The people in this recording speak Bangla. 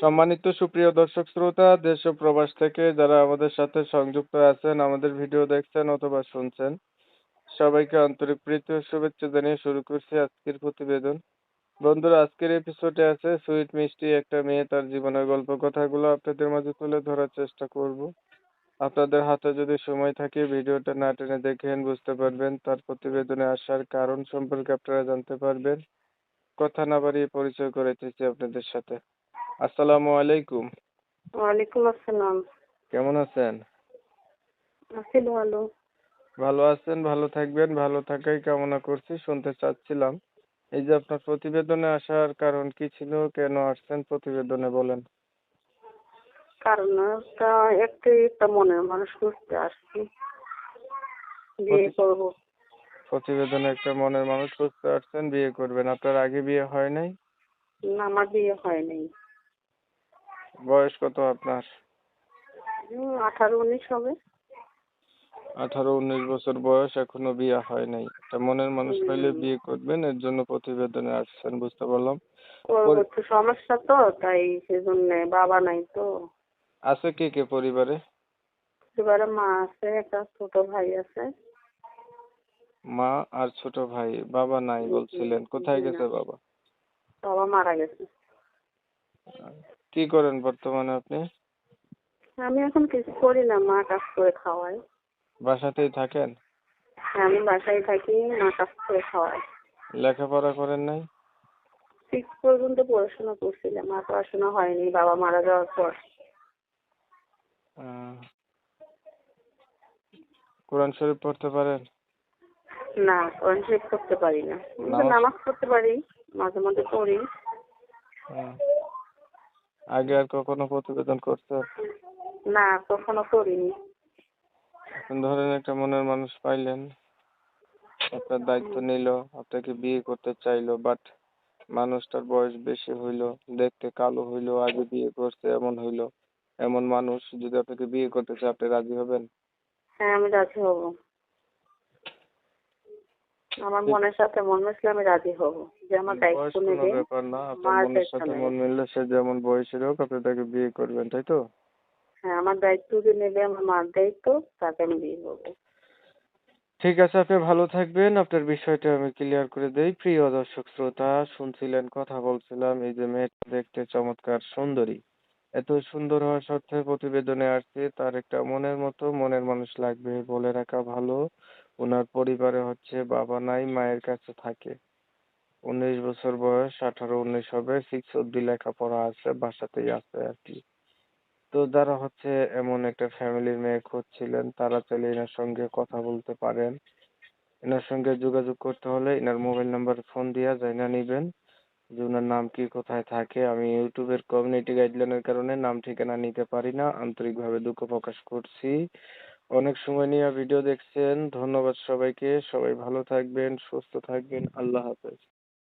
সম্মানিত সুপ্রিয় দর্শক শ্রোতা, দেশ ও প্রবাস থেকে যারা আমাদের সাথে সংযুক্ত আছেন, আমাদের ভিডিও দেখছেন অথবা শুনছেন, সবাইকে আন্তরিক প্রীতি ও শুভেচ্ছা জানিয়ে শুরু করছি আজকের প্রতিবেদন। বন্ধুরা, আজকের এপিসোডে আছে সুইট মিষ্টি একটা মেয়ে তার জীবনের গল্প কথাগুলো আপনাদের মাঝে তুলে ধরার চেষ্টা করব। আপনাদের হাতে যদি সময় থাকে ভিডিওটা না টেনে দেখেন, বুঝতে পারবেন তার প্রতিবেদনে আসার কারণ সম্পর্কে আপনারা জানতে পারবেন। কথা না বাড়িয়ে পরিচয় করে দিচ্ছি আপনাদের সাথে। আসসালামু আলাইকুম। ওয়ালাইকুম আসসালাম। কেমন আছেন? আছি ভালো। ভালো আছেন, ভালো থাকবেন, ভালো থাকাই কামনা করছি। শুনতে চাচ্ছিলাম, এই যে আপনার প্রতিবেদনে আসার কারণ কি ছিল? কেন আসছেন প্রতিবেদনে বলেন? কারণ একটা মনের মানুষ খুঁজতে আসছি, বিয়ে প্রতি- করব। প্রতিবেদনে একটা মনের মানুষ খুঁজতে আসছেন, বিয়ে করবেন। আপনার আগে বিয়ে হয় নাই? না, আমার বিয়ে হয় নাই। বয়স কত আপনার? 18-19 হবে। 18-19 বছর বয়স, এখনো বিয়ে হয় নাই। একটা মনের মানুষ পাইলে উম, বিয়ে করবেন, এর জন্য প্রতিবেদনে আসছেন, বুঝতে পারলাম। করবো, একটু সমস্যা তো, তাই সেজন্য। বাবা নাই তো। আছে কে কে পরিবারে? এবারে মা আছে, একটা ছোট ভাই আছে। মা আর ছোট ভাই। বাবা নাই জি, বলছিলেন, কোথায় জি না, গেছে বাবা? বাবা মারা গেছে। কি করেন বর্তমানে আপনি? আমি এখন কিছু করি না, মা কাজ করে খাওয়ায়। বাসাতেই থাকেন? হ্যাঁ, আমি বাসায় থাকি, মা কাজ করে খাওয়ায়। লেখাপড়া করেন নাই? 6 পর্যন্ত পড়াশোনা করছিলাম, আর পড়াশোনা হয়নি বাবা মারা যাওয়ার পর। আহ, কোরআন শরীফ পড়তে পারেন? না, কোরআন শরীফ পড়তে পারি না। নামাজ? নামাজ পড়তে পারি, মাঝে মধ্যে পড়ি। আহ, আগে আর কখনো প্রতিবেদন করছেন? না, কখনো করিনি। এখন ধরেন একটা মনের মানুষ পাইলেন, আপনার দায়িত্ব নিল, আপনাকে বিয়ে করতে চাইলো, বাট মানুষটার বয়স বেশি হইলো, দেখতে কালো হইলো, আগে বিয়ে করছে এমন হইলো, এমন মানুষ যদি আপনাকে বিয়ে করতে চায়, আপনি রাজি হবেন? হ্যাঁ, আমি রাজি হব। আমার ঠিক। মনের সাথে মন মিশলে আমি রাজি হব, যে আমার বয়স দায়িত্ব কোনো নেবে, ব্যাপার না, আপনার মার মনের দায়িত্ব সাথে নেবে। মন মিললে সে যেমন বয়সের হোক আপনি তাকে বিয়ে করবেন, তাই তো? হ্যাঁ, আমার দায়িত্ব যে নেবে, আমার মার দায়িত্ব, তাকে আমি বিয়ে করবো। ঠিক আছে, আপনি ভালো থাকবেন। আপনার বিষয়টা আমি ক্লিয়ার করে দেই। প্রিয় দর্শক শ্রোতা, শুনছিলেন, কথা বলছিলাম, এই যে মেয়েটা দেখতে চমৎকার সুন্দরী, এত সুন্দর হওয়া সত্ত্বেও প্রতিবেদনে আসছে তার একটা মনের মতো মনের মানুষ লাগবে। বলে রাখা ভালো, ওনার পরিবারে হচ্ছে বাবা নাই, মায়ের কাছে থাকে। 19 বছর বয়স, 18-19 হবে, 6 অব্দি লেখাপড়া আছে, বাসাতেই আছে আর কি। তো যারা হচ্ছে এমন একটা ফ্যামিলির মেয়ে খুঁজছিলেন, তারা চাইলে এনার সঙ্গে কথা বলতে পারেন। এনার সঙ্গে যোগাযোগ করতে হলে এনার মোবাইল নাম্বার ফোন দিয়া জাইনা নিবেন যে ওনার নাম কি, কোথায় থাকে। আমি ইউটিউবের কমিউনিটি গাইডলাইনের কারণে নাম ঠিকানা নিতে পারি না, আন্তরিকভাবে দুঃখ প্রকাশ করছি। অনেক সময় নিয়ে ভিডিও দেখছেন, ধন্যবাদ সবাইকে। সবাই ভালো থাকবেন, সুস্থ থাকবেন। আল্লাহ হাফেজ।